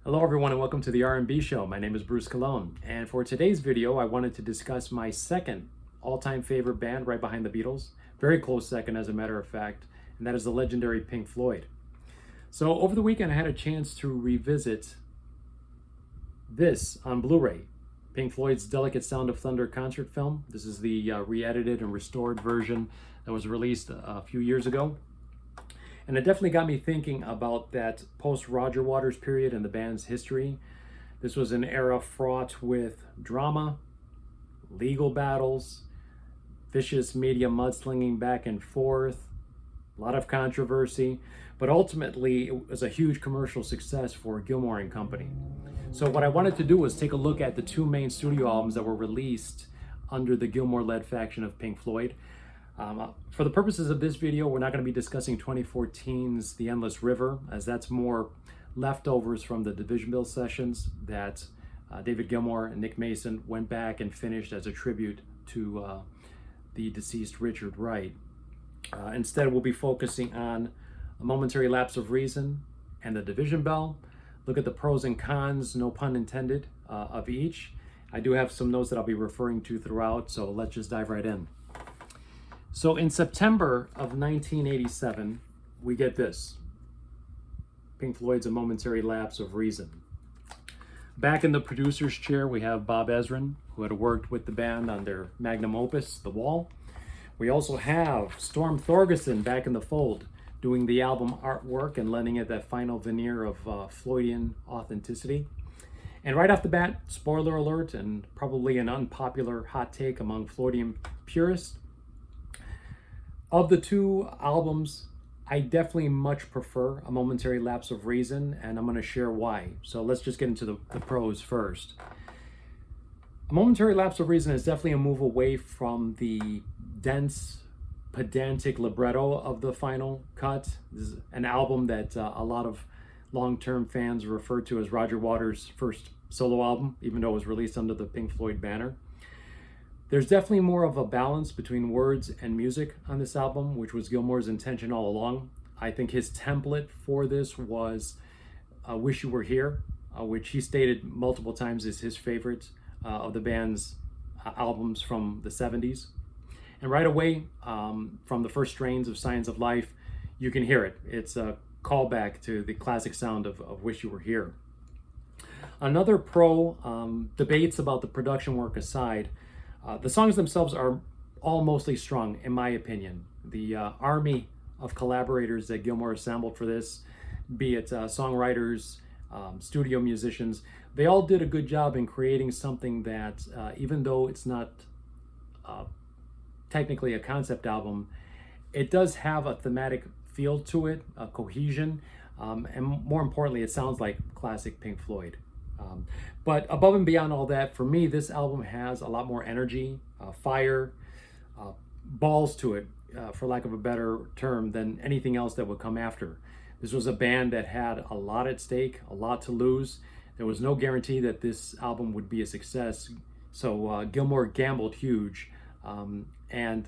Hello everyone and welcome to the R&B Show. My name is Bruce Cologne, and for today's video I wanted to discuss my second all-time favorite band right behind the Beatles, very close second as a matter of fact, and that is the legendary Pink Floyd. So over the weekend I had a chance to revisit this on Blu-ray, Pink Floyd's Delicate Sound of Thunder concert film. This is the re-edited and restored version that was released a few years ago. And it definitely got me thinking about that post-Roger Waters period in the band's history. This was an era fraught with drama, legal battles, vicious media mudslinging back and forth, a lot of controversy, but ultimately it was a huge commercial success for Gilmour and Company. So what I wanted to do was take a look at the two main studio albums that were released under the Gilmour-led faction of Pink Floyd. For the purposes of this video, we're not going to be discussing 2014's The Endless River, as that's more leftovers from the Division Bell sessions that David Gilmour and Nick Mason went back and finished as a tribute to the deceased Richard Wright. Instead, we'll be focusing on A Momentary Lapse of Reason and the Division Bell. Look at the pros and cons, no pun intended, of each. I do have some notes that I'll be referring to throughout, so let's just dive right in. So in September of 1987, we get this. Pink Floyd's A Momentary Lapse of Reason. Back in the producer's chair, we have Bob Ezrin, who had worked with the band on their magnum opus, The Wall. We also have Storm Thorgerson back in the fold, doing the album artwork and lending it that final veneer of Floydian authenticity. And right off the bat, spoiler alert, and probably an unpopular hot take among Floydian purists, of the two albums, I definitely much prefer A Momentary Lapse of Reason, and I'm going to share why. So let's just get into the pros first. A Momentary Lapse of Reason is definitely a move away from the dense, pedantic libretto of the final cut. This is an album that a lot of long-term fans refer to as Roger Waters' first solo album, even though it was released under the Pink Floyd banner. There's definitely more of a balance between words and music on this album, which was Gilmour's intention all along. I think his template for this was Wish You Were Here, which he stated multiple times is his favorite of the band's albums from the 70s. And right away, from the first strains of Signs of Life, you can hear it. It's a callback to the classic sound of Wish You Were Here. Another pro, debates about the production work aside, the songs themselves are all mostly strung, in my opinion. The army of collaborators that Gilmour assembled for this, be it songwriters, studio musicians, they all did a good job in creating something that, even though it's not technically a concept album, it does have a thematic feel to it, a cohesion, and more importantly, it sounds like classic Pink Floyd. But above and beyond all that, for me, this album has a lot more energy, fire, balls to it, for lack of a better term, than anything else that would come after. This was a band that had a lot at stake, a lot to lose. There was no guarantee that this album would be a success. So Gilmour gambled huge, and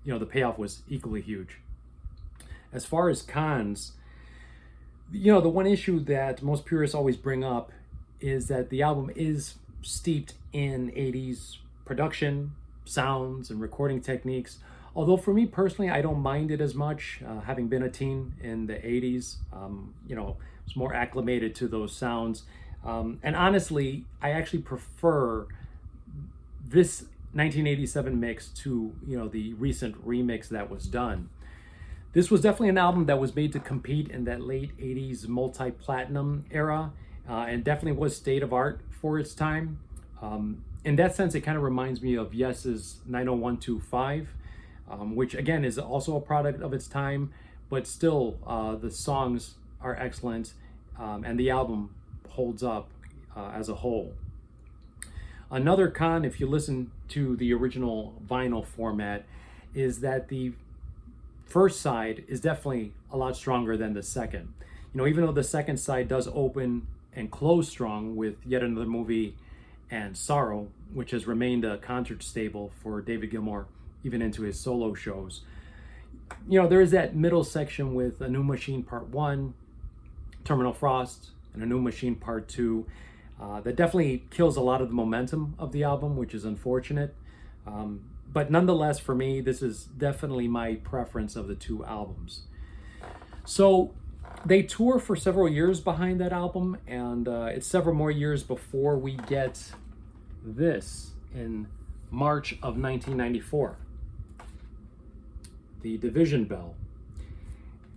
the payoff was equally huge. As far as cons, the one issue that most purists always bring up is that the album is steeped in 80s production, sounds, and recording techniques. Although for me personally, I don't mind it as much, having been a teen in the 80s. Was more acclimated to those sounds. And honestly, I actually prefer this 1987 mix to, the recent remix that was done. This was definitely an album that was made to compete in that late 80s multi-platinum era. And definitely was state of art for its time. In that sense, it kind of reminds me of Yes's 90125, which again is also a product of its time, but still the songs are excellent, and the album holds up as a whole. Another con, if you listen to the original vinyl format, is that the first side is definitely a lot stronger than the second. Even though the second side does open and close strong with Yet Another Movie and Sorrow, which has remained a concert staple for David Gilmour even into his solo shows. There is that middle section with A New Machine Part 1, Terminal Frost, and A New Machine Part 2. That definitely kills a lot of the momentum of the album, which is unfortunate. But nonetheless, for me, this is definitely my preference of the two albums. So they tour for several years behind that album, and it's several more years before we get this in March of 1994, the Division Bell.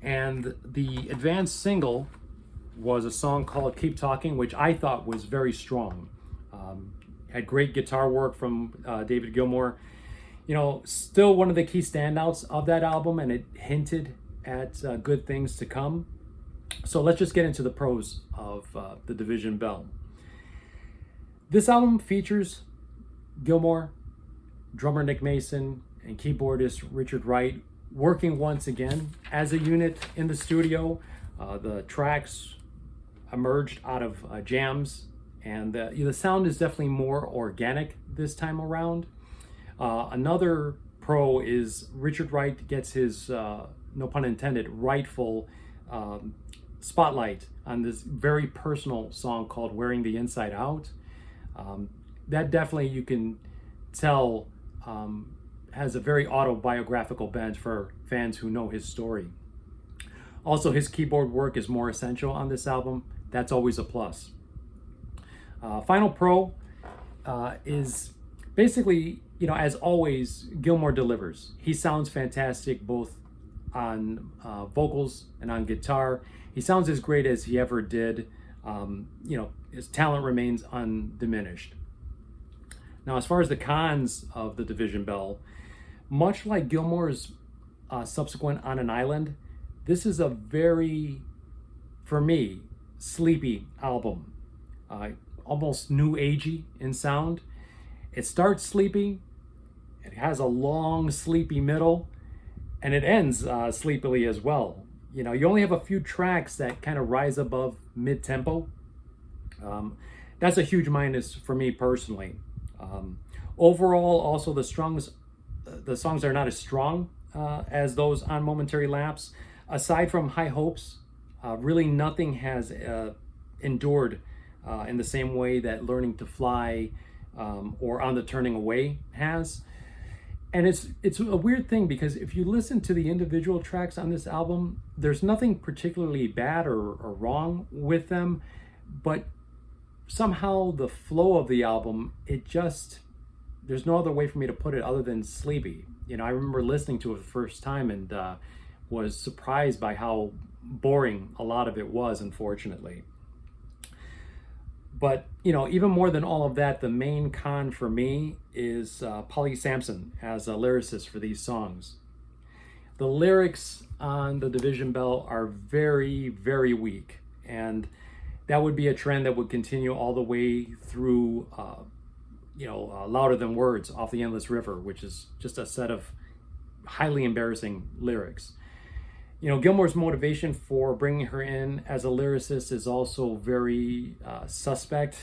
And the advanced single was a song called Keep Talking, which I thought was very strong. Had great guitar work from David Gilmour. You know, still one of the key standouts of that album, and it hinted at good things to come. So let's just get into the pros of the Division Bell. This album features Gilmour, drummer Nick Mason, and keyboardist Richard Wright working once again as a unit in the studio. The tracks emerged out of jams, and the sound is definitely more organic this time around. Another pro is Richard Wright gets his, no pun intended, rightful spotlight on this very personal song called Wearing the Inside Out. That definitely, you can tell, has a very autobiographical bent for fans who know his story. Also, his keyboard work is more essential on this album. That's always a plus. Final pro is basically, you know, as always, Gilmour delivers. He sounds fantastic both on vocals and on guitar. He sounds as great as he ever did. You know, his talent remains undiminished. Now, as far as the cons of the Division Bell, much like Gilmour's subsequent On an Island, this is a very, for me, sleepy album. Almost new agey in sound. It starts sleepy, it has a long sleepy middle, and it ends sleepily as well. You know, you only have a few tracks that kind of rise above mid-tempo. That's a huge minus for me personally. Overall, also the songs are not as strong as those on Momentary, Lapse. Aside from High Hopes, really nothing has endured in the same way that Learning to Fly or On the Turning Away has. And it's a weird thing, because if you listen to the individual tracks on this album, there's nothing particularly bad or wrong with them, but somehow the flow of the album, there's no other way for me to put it other than sleepy. You know, I remember listening to it the first time and was surprised by how boring a lot of it was, unfortunately. But, you know, even more than all of that, the main con for me is Polly Sampson as a lyricist for these songs. The lyrics on the Division Bell are very, very weak, and that would be a trend that would continue all the way through, Louder Than Words off the Endless River, which is just a set of highly embarrassing lyrics. You know, Gilmour's motivation for bringing her in as a lyricist is also very suspect,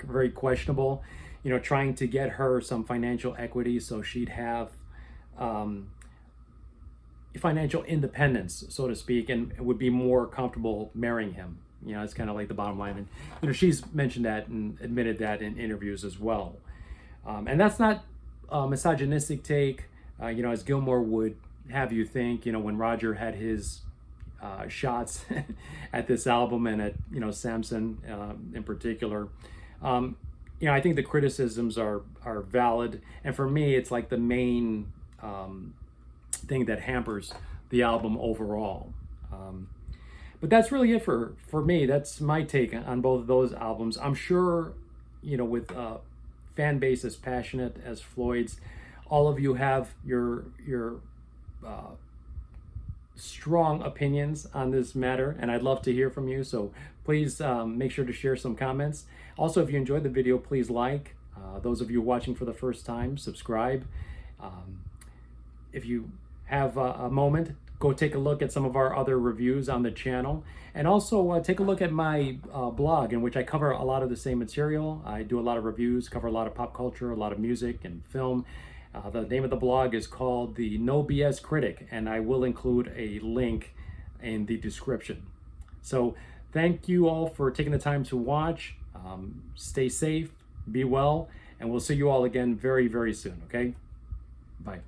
very questionable. You know, trying to get her some financial equity so she'd have financial independence, so to speak, and would be more comfortable marrying him. You know, it's kind of like the bottom line. And, you know, she's mentioned that and admitted that in interviews as well. And that's not a misogynistic take, as Gilmour would have you think, when Roger had his shots at this album and at, Sampson in particular. I think the criticisms are valid. And for me, it's like the main thing that hampers the album overall. But that's really it for me. That's my take on both of those albums. I'm sure, with fan base as passionate as Floyd's, all of you have your strong opinions on this matter, and I'd love to hear from you. So please make sure to share some comments. Also, if you enjoyed the video, please like. Those of you watching for the first time, subscribe. If you have a moment, go take a look at some of our other reviews on the channel, and also take a look at my blog, in which I cover a lot of the same material. I do a lot of reviews, cover a lot of pop culture, a lot of music and film. The name of the blog is called The No BS Critic, and I will include a link in the description. So Thank you all for taking the time to watch. Stay safe, be well, and we'll see you all again very, very soon, okay? Bye.